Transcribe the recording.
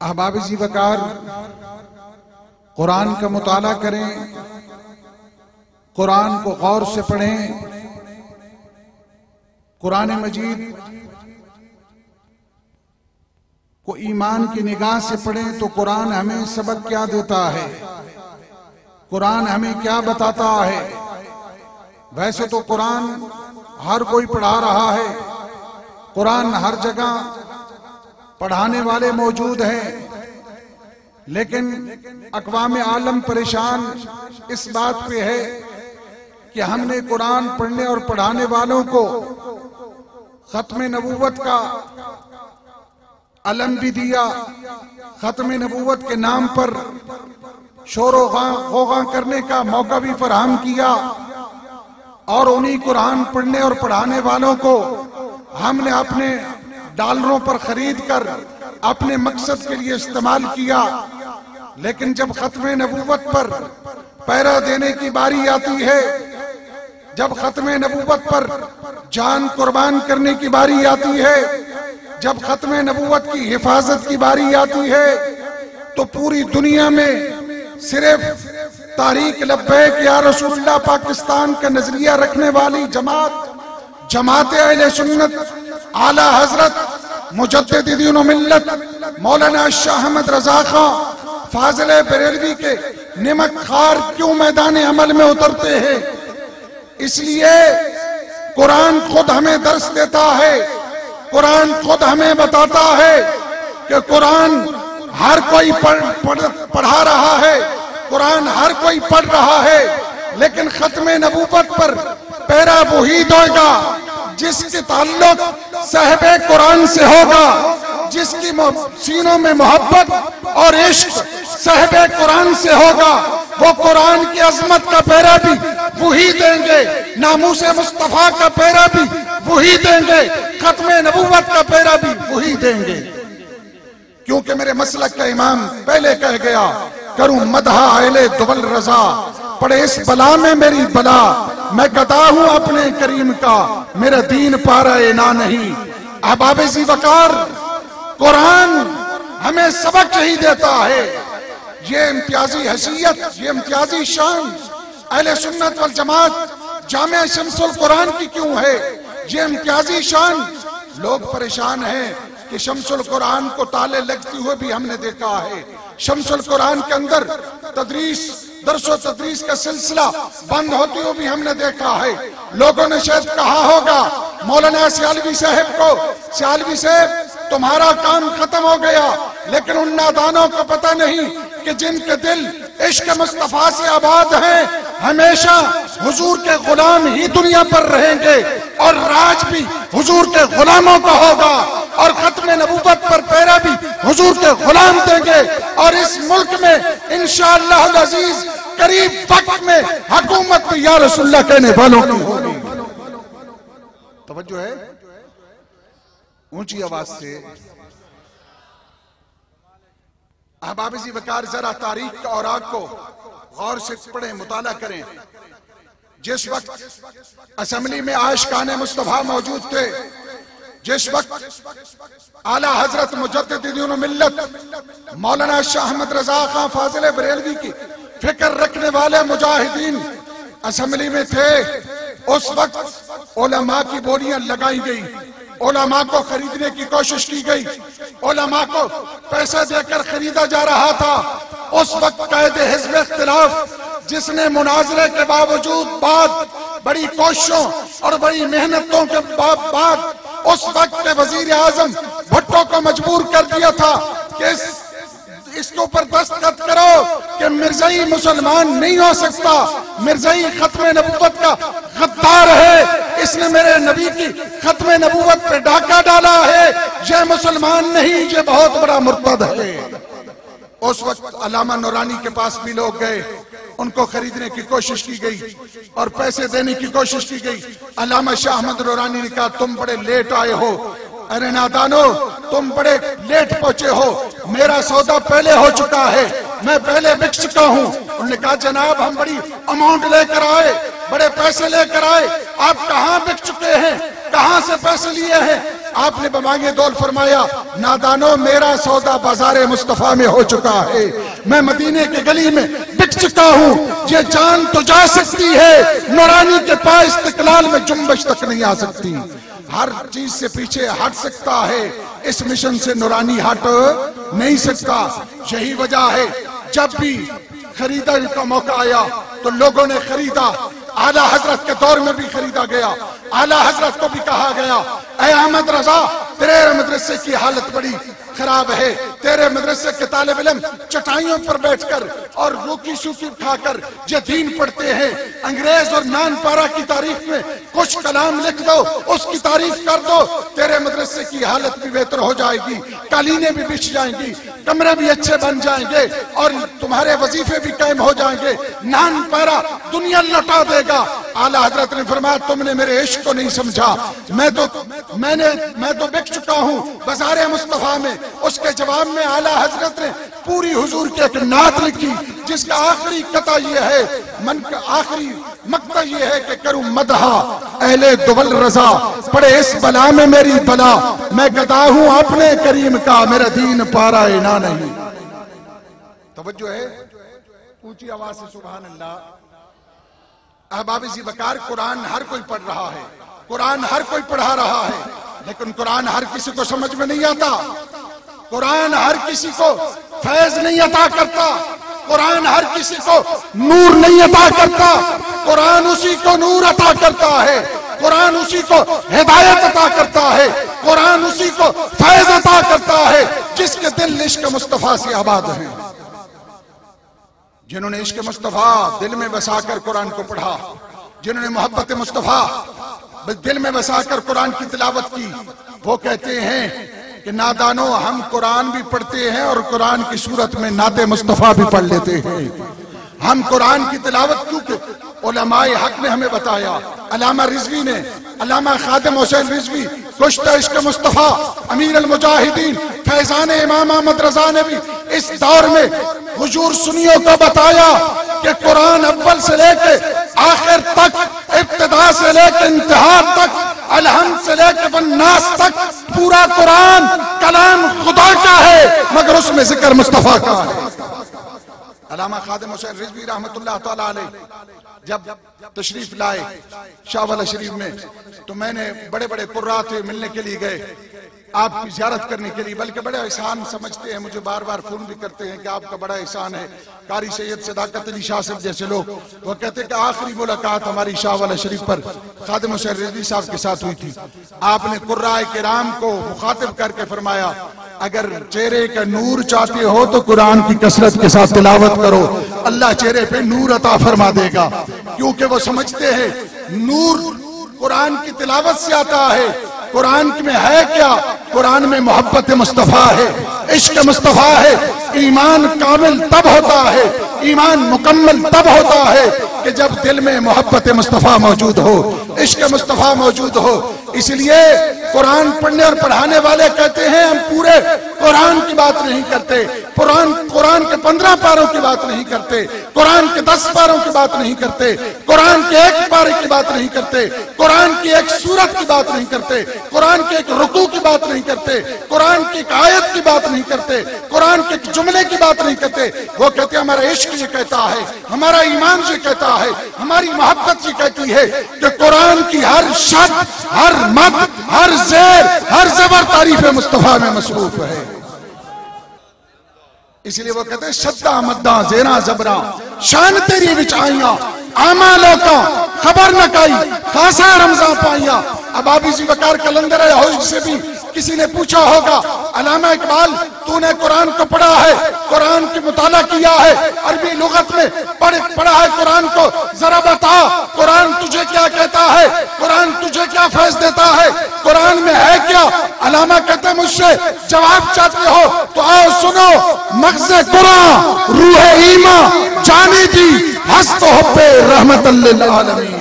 احباب ذی وقار، قرآن کا مطالعہ کریں، قرآن کو غور سے پڑھیں۔ قرآن مجید کو ایمان کی نگاہ سے پڑھیں تو قرآن ہمیں سبق کیا دیتا ہے، قرآن ہمیں کیا بتاتا ہے۔ ویسے تو قرآن ہر کوئی پڑھا رہا ہے، قرآن ہر جگہ پڑھانے والے موجود ہیں، لیکن اقوام عالم پریشان اس بات پہ ہے کہ ہم نے قرآن پڑھنے اور پڑھانے والوں کو ختم نبوت کا علم بھی دیا، ختم نبوت کے نام پر شور و غوغا کرنے کا موقع بھی فراہم کیا، اور انہی قرآن پڑھنے اور پڑھانے والوں کو ہم نے اپنے ڈالروں پر خرید کر اپنے مقصد کے لیے استعمال کیا۔ لیکن جب ختم نبوت پر پہرا دینے کی باری آتی ہے، جب ختم نبوت پر جان قربان کرنے کی باری آتی ہے، جب ختم نبوت کی حفاظت کی باری آتی ہے، تو پوری دنیا میں صرف تحریک لبیک یا رسول اللہ پاکستان کا نظریہ رکھنے والی جماعت اہل سنت اعلیٰ حضرت مجدد دین و ملت مولانا شاہ احمد رضا خان فاضل بریلوی کے نمک خار کیوں میدان عمل میں اترتے ہیں؟ اس لیے قرآن خود ہمیں درس دیتا ہے، قرآن خود ہمیں بتاتا ہے کہ قرآن ہر کوئی پڑھا رہا ہے، قرآن ہر کوئی پڑھ رہا ہے، لیکن ختم نبوت پر پیرا وہی دے گا جس کے تعلق صاحب قرآن سے ہوگا، جس کی سینوں میں محبت اور عشق صاحب قرآن سے ہوگا۔ وہ قرآن کی عظمت کا پیرا بھی وہی دیں گے، ناموس مصطفیٰ کا پیرا بھی وہی دیں گے، ختم نبوت کا پیرا بھی وہی دیں گے۔ کیونکہ میرے مسلک کا امام پہلے کہہ گیا، کروں مدح اہل دول رضا، پڑے اس بلا میں میری بلا، میں گدا ہوں اپنے کریم کا، میرا دین پارا انا نہیں۔ احباب ذی وقار، قرآن ہمیں سبق یہی دیتا ہے۔ یہ امتیازی حیثیت، یہ امتیازی شان اہل سنت والجماعت جامع شمس القرآن کی کیوں ہے؟ یہ امتیازی شان، لوگ پریشان ہیں کہ شمس القرآن کو تالے لگتی ہوئے بھی ہم نے دیکھا ہے، شمس القرآن کے اندر درس و تدریس کا سلسلہ بند ہوتی ہوئی بھی ہم نے دیکھا ہے۔ لوگوں نے شاید کہا ہوگا مولانا سیالوی صاحب کو، سیالوی صاحب تمہارا کام ختم ہو گیا، لیکن ان نادانوں کو پتہ نہیں کہ جن کے دل عشق مصطفیٰ سے آباد ہیں ہمیشہ حضور کے غلام ہی دنیا پر رہیں گے، اور راج بھی حضور کے غلاموں کا ہوگا، اور ختم نبوت پر پیرا بھی حضور کے غلام دیں گے، اور اس ملک میں انشاءاللہ العزیز قریب وقت میں حکومت میں یا رسول اللہ کہنے والوں کی ہوگی۔ توجہ ہے؟ اونچی آواز سے احباب ذی وقار، ذرا تاریخ کا اوراق کو غور سے پڑھیں، مطالعہ کریں۔ جس وقت اسمبلی میں عاشقان مصطفیٰ موجود تھے، جس وقت اعلیٰ حضرت مجدد دین و ملت مولانا شاہ احمد رضا خان فاضل بریلوی کی فکر رکھنے والے مجاہدین اسمبلی میں تھے، اس وقت علماء کی بولیاں لگائی گئی، علماء کو خریدنے کی کوشش کی گئی، علماء کو پیسہ دے کر خریدا جا رہا تھا۔ اس وقت قائد حزب اختلاف، جس نے مناظرے کے باوجود بڑی کوششوں اور بڑی محنتوں کے بعد اس وقت کے وزیر اعظم بھٹو کو مجبور کر دیا تھا کہ اس کے اوپر دستخط کرو کہ مرزائی مسلمان نہیں ہو سکتا، مرزائی ختم نبوت کا غدار ہے، اس نے میرے نبی کی ختم نبوت پہ ڈاکہ ڈالا ہے، یہ مسلمان نہیں، یہ بہت بڑا مرتد ہے۔ اس وقت علامہ نورانی کے پاس بھی لوگ گئے، ان کو خریدنے کی کوشش کی گئی اور پیسے دینے کی کوشش کی گئی۔ علامہ شاہ احمد نورانی نے کہا تم بڑے لیٹ آئے ہو، ارے نادانو تم بڑے لیٹ پہنچے ہو، میرا سودا پہلے ہو چکا ہے، میں پہلے بک چکا ہوں۔ انہوں نے کہا جناب ہم بڑی اماؤنٹ لے کر آئے، بڑے پیسے لے کر آئے، آپ کہاں بک چکے ہیں، کہاں سے پیسے لیے ہیں؟ آپ نے بمانگے دول فرمایا نادانو میرا سودا بازار مصطفیٰ میں ہو چکا ہے، میں مدینے کے گلی میں بک چکا ہوں، یہ جان تو جا سکتی ہے نورانی کے پاس استقلال میں جنبش تک نہیں آ سکتی، ہر چیز سے پیچھے ہٹ سکتا ہے، اس مشن سے نورانی ہٹ نہیں سکتا۔ یہی وجہ ہے جب بھی خریداری کا موقع آیا تو لوگوں نے خریدا، اعلیٰ حضرت کے دور میں بھی خریدا گیا، اعلیٰ حضرت کو بھی کہا گیا اے احمد رضا تیرے مدرسے کی حالت بڑی خراب ہے، تیرے مدرسے کے طالب علم چٹائیوں پر بیٹھ کر اور روکی سوکی کھا کر یہ دین پڑھتے ہیں، انگریز اور نان پارا کی تاریخ میں کچھ کلام لکھ دو، اس کی تعریف کر دو، تیرے مدرسے کی حالت بھی بہتر ہو جائے گی، قالینیں بھی بچھ جائیں گی، کمرے بھی اچھے بن جائیں گے اور تمہارے وظیفے بھی قائم ہو جائیں گے، نان پارا دنیا لٹا دے گا۔ اعلیٰ حضرت نے فرمایا تم نے میرے عشق کو نہیں سمجھا، میں تو بک چکا ہوں بازار مصطفیٰ میں۔ اس کے جواب میں اعلیٰ حضرت نے پوری حضور کی ایک نعت لکھی جس کا آخری قطع یہ ہے، آخری مقطع یہ ہے کہ کروں مدحا اہل دول رضا، پڑے اس بلا میں میری بلا، میں گدا ہوں اپنے کریم کا، میرا دین پارا اینا نہیں۔ توجہ ہے اونچی آواز سے سبحان اللہ۔ احباب ذی وقار، قرآن ہر کوئی پڑھ رہا ہے، قرآن ہر کوئی پڑھا رہا ہے، لیکن قرآن ہر کسی کو سمجھ میں نہیں آتا، قرآن ہر کسی کو فیض نہیں عطا کرتا، قرآن ہر کسی کو نور نہیں عطا کرتا، قرآن اسی کو نور عطا کرتا ہے، قرآن اسی کو ہدایت عطا کرتا ہے، قرآن اسی کو فیض عطا کرتا ہے جس کے دل عشق مصطفیٰ سے آباد ہیں، جنہوں نے عشق مصطفیٰ دل میں بسا کر قرآن کو پڑھا، جنہوں نے محبت مصطفیٰ دل میں بسا کر قرآن کی تلاوت کی، وہ کہتے ہیں کہ نادانو ہم قرآن بھی پڑھتے ہیں اور قرآن کی صورت میں نعت مصطفیٰ بھی پڑھ لیتے ہیں، ہم قرآن کی تلاوت کیونکہ علماء حق نے ہمیں بتایا، علامہ رضوی نے، علامہ خادم حسین رضوی کشتہ عشق مصطفیٰ امیر المجاہدین فیضان امام احمد رضا نے بھی اس دور میں حضور سنیوں کو بتایا کہ قرآن اول سے لے کے آخر تک، ابتدا سے لے کے انتہا تک، الحمد سے لے کے والناس تک پورا قرآن کلام خدا کا ہے مگر اس میں ذکر مصطفیٰ کا ہے۔ علامہ خادم حسین رضوی رحمت اللہ تعالیٰ علیہ جب تشریف لائے شاہ والا شریف میں تو میں نے بڑے بڑے قراء تھے ملنے کے لیے گئے آپ کی زیارت کرنے کے لیے، بلکہ بڑا احسان سمجھتے ہیں، مجھے بار بار فون بھی کرتے ہیں کہ آپ کا بڑا احسان ہے، قاری سید صداقت علی شاہ صاحب جیسے لوگ، وہ کہتے ہیں کہ آخری ملاقات ہماری شاہ والا شریف پر خادم حسین رضوی صاحب کے ساتھ ہوئی تھی، آپ نے قراء کرام کو مخاطب کر کے فرمایا اگر چہرے کا نور چاہتے ہو تو قرآن کی کثرت کے ساتھ تلاوت کرو، اللہ چہرے پہ نور عطا فرما دے گا، کیونکہ وہ سمجھتے ہیں نور قرآن کی تلاوت سے آتا ہے، قرآن میں ہے کیا؟ قرآن میں محبت مصطفیٰ ہے، عشق مصطفیٰ ہے، ایمان کامل تب ہوتا ہے، ایمان مکمل تب ہوتا ہے کہ جب دل میں محبت مصطفیٰ موجود ہو، عشق مصطفیٰ موجود ہو۔ اس لیے قرآن پڑھنے اور پڑھانے والے کہتے ہیں ہم پورے قرآن کی بات نہیں کرتے، قرآن کے 15 پاروں کی بات نہیں کرتے، قرآن کے 10 پاروں کی بات نہیں کرتے، قرآن کے ایک پارے کی بات نہیں کرتے، قرآن کی ایک سورت کی بات نہیں کرتے، قرآن کے ایک رکوع کی بات نہیں کرتے، قرآن کی ایک آیت کی بات نہیں کرتے، قرآن کے ایک جملے کی بات نہیں کرتے، وہ کہتے ہیں ہمارا عشق یہ کہتا ہے، ہمارا ایمان یہ کہتا ہے، ہماری محبت یہ کہتی ہے کہ قرآن کی ہر شرط، ہر مد، ہر زیر، ہر زبر تعریف مصطفیٰ میں مصروف ہے۔ اس لیے وہ کہتے ہیں شدہ مدہ زیرہ زبرہ شان تیری وچ آئیاں آما لوکاں خبر نہ کائی خاصا رمضان پائیاں۔ اب آپ ذی وقار کلندر حوض سے بھی کسی نے پوچھا ہوگا علامہ اقبال تو نے قرآن کو پڑھا ہے، قرآن کی مطالعہ کیا ہے، عربی لغت میں پڑھا ہے قرآن کو، ذرا بتا قرآن تجھے کیا کہتا ہے، قرآن تجھے کیا فیض دیتا ہے، قرآن میں ہے کیا؟ علامہ کہتے ہیں مجھ سے جواب چاہتے ہو تو آؤ سنو، مغز قرآن روح ایمان جانی دی ہست ہو پہ رحمت للعالمین۔